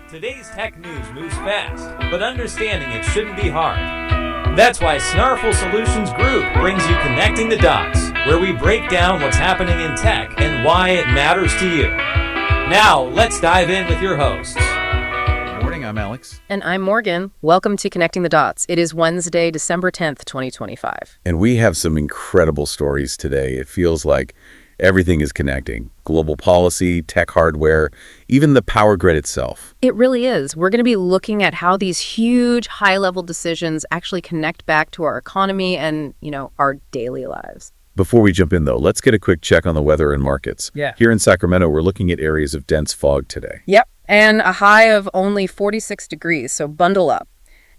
Today's tech news moves fast, but understanding it shouldn't be hard. That's why Snarful Solutions Group brings you Connecting the Dots, where we break down what's happening in tech and why it matters to you. Now, let's dive in with your hosts. Good morning, I'm Alex. And I'm Morgan. Welcome to Connecting the Dots. It is Wednesday, December 10th, 2025. And we have some incredible stories today. It feels like everything is connecting. Global policy, tech hardware, even the power grid itself. It really is. We're going to be looking at how these huge, high-level decisions actually connect back to our economy and, our daily lives. Before we jump in, though, let's get a quick check on the weather and markets. Yeah. Here in Sacramento, we're looking at areas of dense fog today. Yep. And a high of only 46 degrees, so bundle up.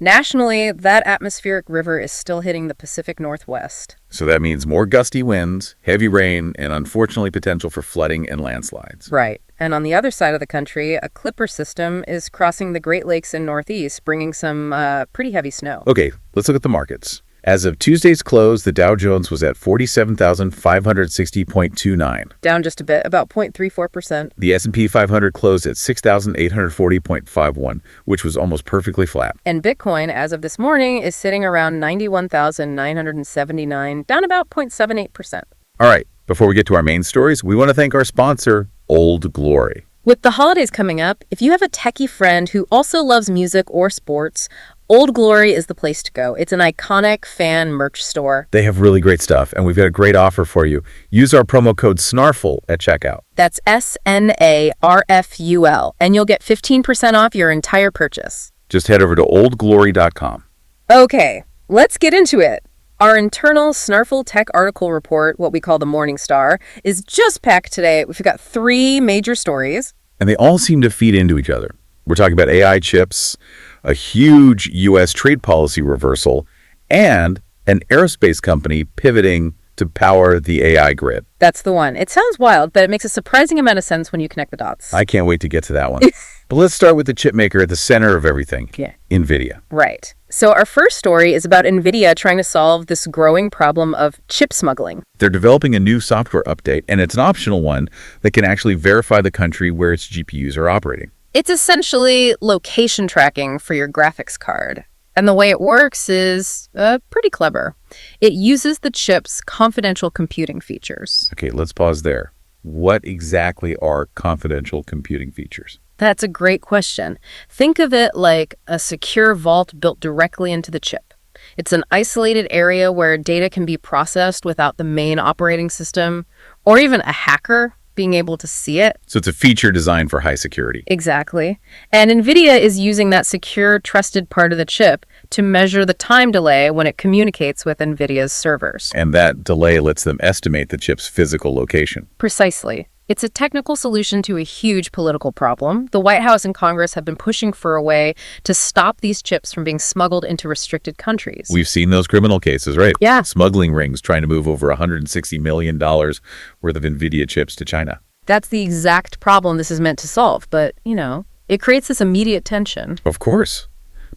Nationally, that atmospheric river is still hitting the Pacific Northwest. So that means more gusty winds, heavy rain, and unfortunately potential for flooding and landslides. Right. And on the other side of the country, a clipper system is crossing the Great Lakes in Northeast, bringing some pretty heavy snow. Okay, let's look at the markets. As of Tuesday's close, the Dow Jones was at 47,560.29. Down just a bit, about 0.34%. The S&P 500 closed at 6,840.51, which was almost perfectly flat. And Bitcoin, as of this morning, is sitting around 91,979, down about 0.78%. All right, before we get to our main stories, we want to thank our sponsor, Old Glory. With the holidays coming up, if you have a techie friend who also loves music or sports, Old Glory is the place to go. It's an iconic fan merch store. They have really great stuff, and we've got a great offer for you. Use our promo code SNARFUL at checkout. That's SNARFUL, and you'll get 15% off your entire purchase. Just head over to oldglory.com. Okay, let's get into it. Our internal Snarful Tech article report, what we call the Morning Star, is just packed today. We've got 3 major stories. And they all seem to feed into each other. We're talking about AI chips, a huge U.S. trade policy reversal, and an aerospace company pivoting to power the AI grid. That's the one. It sounds wild, but it makes a surprising amount of sense when you connect the dots. I can't wait to get to that one. But let's start with the chip maker at the center of everything, Nvidia. Right. So our first story is about Nvidia trying to solve this growing problem of chip smuggling. They're developing a new software update, and it's an optional one that can actually verify the country where its GPUs are operating. It's essentially location tracking for your graphics card. And the way it works is pretty clever. It uses the chip's confidential computing features. Okay, let's pause there. What exactly are confidential computing features? That's a great question. Think of it like a secure vault built directly into the chip. It's an isolated area where data can be processed without the main operating system or even a hacker being able to see it. So it's a feature designed for high security. Exactly. And Nvidia is using that secure, trusted part of the chip to measure the time delay when it communicates with Nvidia's servers. And that delay lets them estimate the chip's physical location. Precisely. It's a technical solution to a huge political problem. The White House and Congress have been pushing for a way to stop these chips from being smuggled into restricted countries. We've seen those criminal cases, right? Yeah. Smuggling rings trying to move over $160 million worth of Nvidia chips to China. That's the exact problem this is meant to solve. But, it creates this immediate tension. Of course.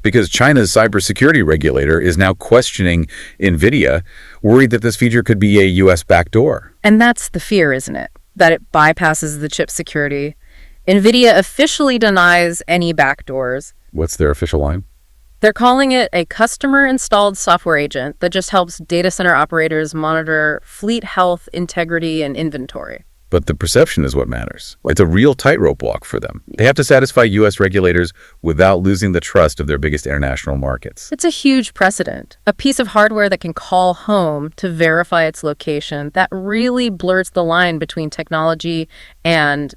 Because China's cybersecurity regulator is now questioning Nvidia, worried that this feature could be a U.S. backdoor. And that's the fear, isn't it? That it bypasses the chip security. Nvidia officially denies any backdoors. What's their official line? They're calling it a customer-installed software agent that just helps data center operators monitor fleet health, integrity, and inventory. But the perception is what matters. It's a real tightrope walk for them. They have to satisfy U.S. regulators without losing the trust of their biggest international markets. It's a huge precedent. A piece of hardware that can call home to verify its location, that really blurs the line between technology and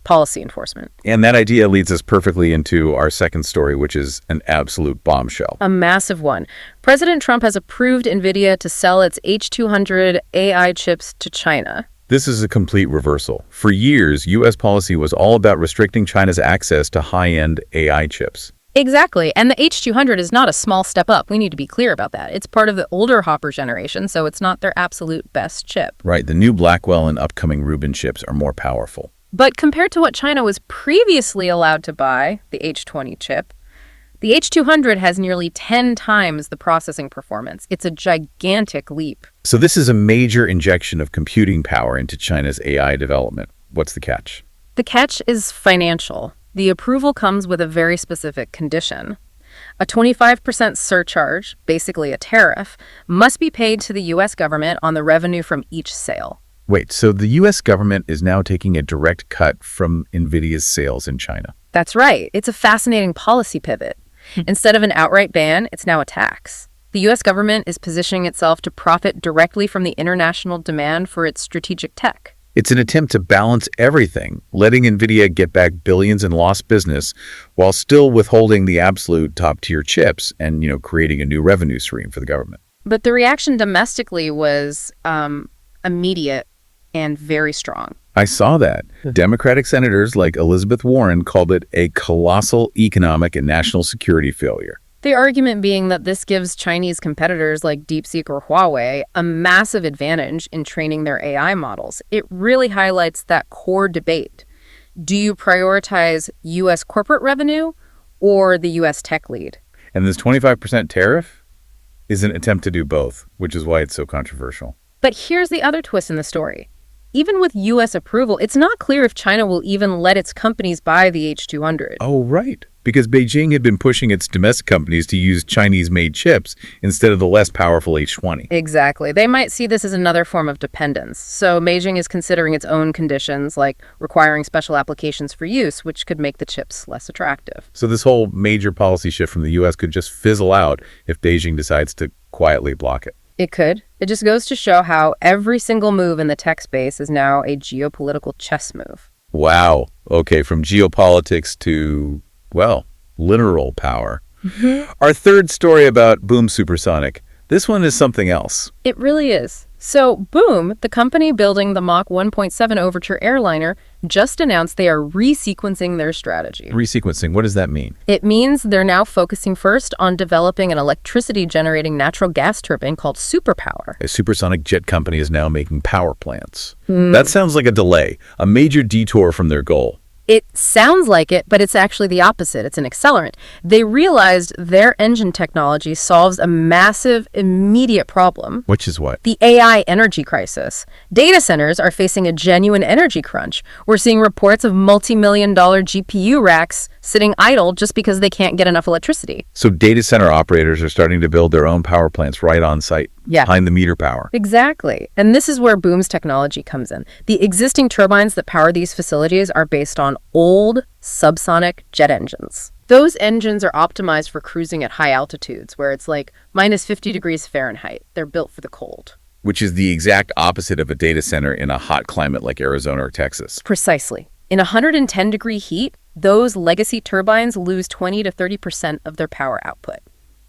policy enforcement. And that idea leads us perfectly into our second story, which is an absolute bombshell. A massive one. President Trump has approved Nvidia to sell its H200 AI chips to China. This is a complete reversal. For years, U.S. policy was all about restricting China's access to high-end AI chips. Exactly. And the H200 is not a small step up. We need to be clear about that. It's part of the older Hopper generation, so it's not their absolute best chip. Right. The new Blackwell and upcoming Rubin chips are more powerful. But compared to what China was previously allowed to buy, the H20 chip, the H200 has nearly 10 times the processing performance. It's a gigantic leap. So this is a major injection of computing power into China's AI development. What's the catch? The catch is financial. The approval comes with a very specific condition. A 25% surcharge, basically a tariff, must be paid to the U.S. government on the revenue from each sale. Wait, so the U.S. government is now taking a direct cut from Nvidia's sales in China? That's right. It's a fascinating policy pivot. Instead of an outright ban, it's now a tax. The U.S. government is positioning itself to profit directly from the international demand for its strategic tech. It's an attempt to balance everything, letting Nvidia get back billions in lost business while still withholding the absolute top-tier chips and, creating a new revenue stream for the government. But the reaction domestically was immediate and very strong. I saw that. Democratic senators like Elizabeth Warren called it a colossal economic and national security failure. The argument being that this gives Chinese competitors like DeepSeek or Huawei a massive advantage in training their AI models. It really highlights that core debate. Do you prioritize U.S. corporate revenue or the U.S. tech lead? And this 25% tariff is an attempt to do both, which is why it's so controversial. But here's the other twist in the story. Even with U.S. approval, it's not clear if China will even let its companies buy the H200. Oh, right. Because Beijing had been pushing its domestic companies to use Chinese-made chips instead of the less powerful H20. Exactly. They might see this as another form of dependence. So Beijing is considering its own conditions, like requiring special applications for use, which could make the chips less attractive. So this whole major policy shift from the U.S. could just fizzle out if Beijing decides to quietly block it. It could. It just goes to show how every single move in the tech space is now a geopolitical chess move. Wow. Okay, from geopolitics to, well, literal power. Our third story about Boom Supersonic. This one is something else. It really is. So Boom, the company building the Mach 1.7 Overture airliner, just announced they are resequencing their strategy. Resequencing, what does that mean? It means they're now focusing first on developing an electricity-generating natural gas turbine called Superpower. A supersonic jet company is now making power plants. That sounds like a delay, a major detour from their goal. It sounds like it, but it's actually the opposite. It's an accelerant. They realized their engine technology solves a massive, immediate problem. Which is what? The AI energy crisis. Data centers are facing a genuine energy crunch. We're seeing reports of multi-million-dollar GPU racks sitting idle just because they can't get enough electricity. So data center operators are starting to build their own power plants right on site, behind the meter power. Exactly. And this is where Boom's technology comes in. The existing turbines that power these facilities are based on old subsonic jet engines. Those engines are optimized for cruising at high altitudes, where it's like minus 50 degrees Fahrenheit. They're built for the cold. Which is the exact opposite of a data center in a hot climate like Arizona or Texas. Precisely. In 110-degree heat, those legacy turbines lose 20 to 30% of their power output.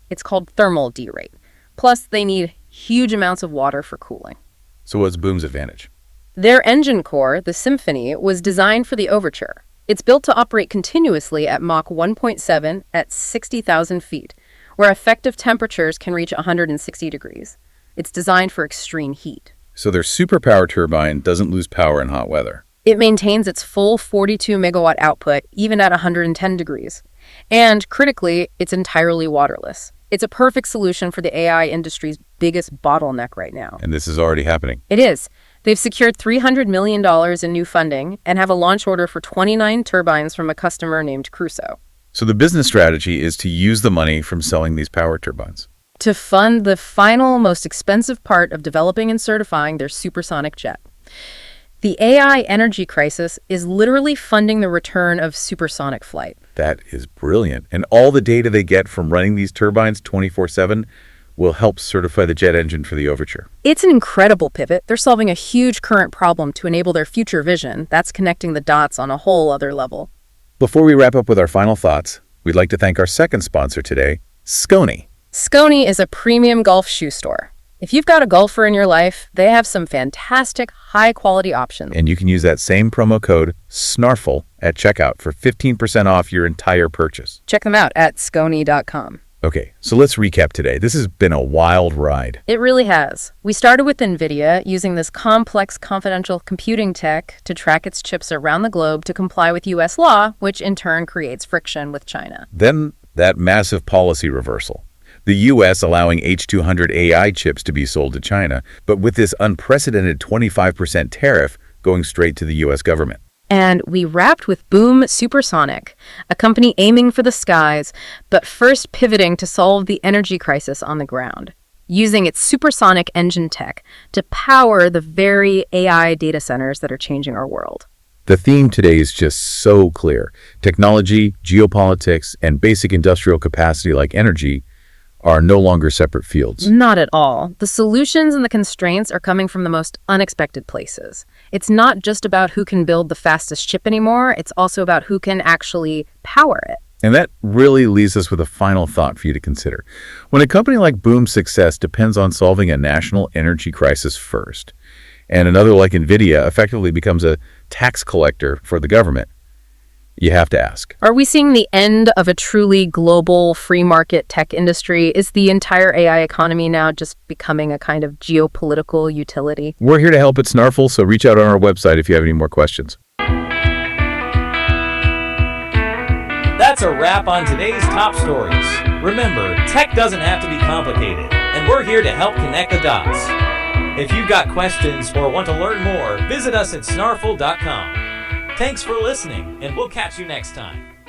It's called thermal derate. Plus, they need huge amounts of water for cooling. So what's Boom's advantage? Their engine core, the Symphony, was designed for the Overture. It's built to operate continuously at Mach 1.7 at 60,000 feet, where effective temperatures can reach 160 degrees. It's designed for extreme heat. So their superpower turbine doesn't lose power in hot weather. It maintains its full 42 megawatt output even at 110 degrees. And critically, it's entirely waterless. It's a perfect solution for the AI industry's biggest bottleneck right now. And this is already happening. It is. They've secured $300 million in new funding and have a launch order for 29 turbines from a customer named Crusoe. So the business strategy is to use the money from selling these power turbines to fund the final, most expensive part of developing and certifying their supersonic jet. The AI energy crisis is literally funding the return of supersonic flight. That is brilliant. And all the data they get from running these turbines 24/7 will help certify the jet engine for the Overture. It's an incredible pivot. They're solving a huge current problem to enable their future vision. That's connecting the dots on a whole other level. Before we wrap up with our final thoughts, we'd like to thank our second sponsor today, Skony. Skony is a premium golf shoe store. If you've got a golfer in your life, they have some fantastic, high-quality options. And you can use that same promo code, SNARFL, at checkout for 15% off your entire purchase. Check them out at skony.com. Okay, so let's recap today. This has been a wild ride. It really has. We started with Nvidia using this complex confidential computing tech to track its chips around the globe to comply with U.S. law, which in turn creates friction with China. Then that massive policy reversal. The U.S. allowing H200 AI chips to be sold to China, but with this unprecedented 25% tariff going straight to the U.S. government. And we wrapped with Boom Supersonic, a company aiming for the skies, but first pivoting to solve the energy crisis on the ground, using its supersonic engine tech to power the very AI data centers that are changing our world. The theme today is just so clear. Technology, geopolitics, and basic industrial capacity like energy are no longer separate fields. Not at all. The solutions and the constraints are coming from the most unexpected places. It's not just about who can build the fastest chip anymore, it's also about who can actually power it. And that really leaves us with a final thought for you to consider. When a company like Boom's success depends on solving a national energy crisis first, and another like Nvidia effectively becomes a tax collector for the government, you have to ask, are we seeing the end of a truly global free market tech industry? Is the entire AI economy now just becoming a kind of geopolitical utility? We're here to help at Snarful, so reach out on our website if you have any more questions. That's a wrap on today's top stories. Remember, tech doesn't have to be complicated, and we're here to help connect the dots. If you've got questions or want to learn more, visit us at snarful.com. Thanks for listening, and we'll catch you next time.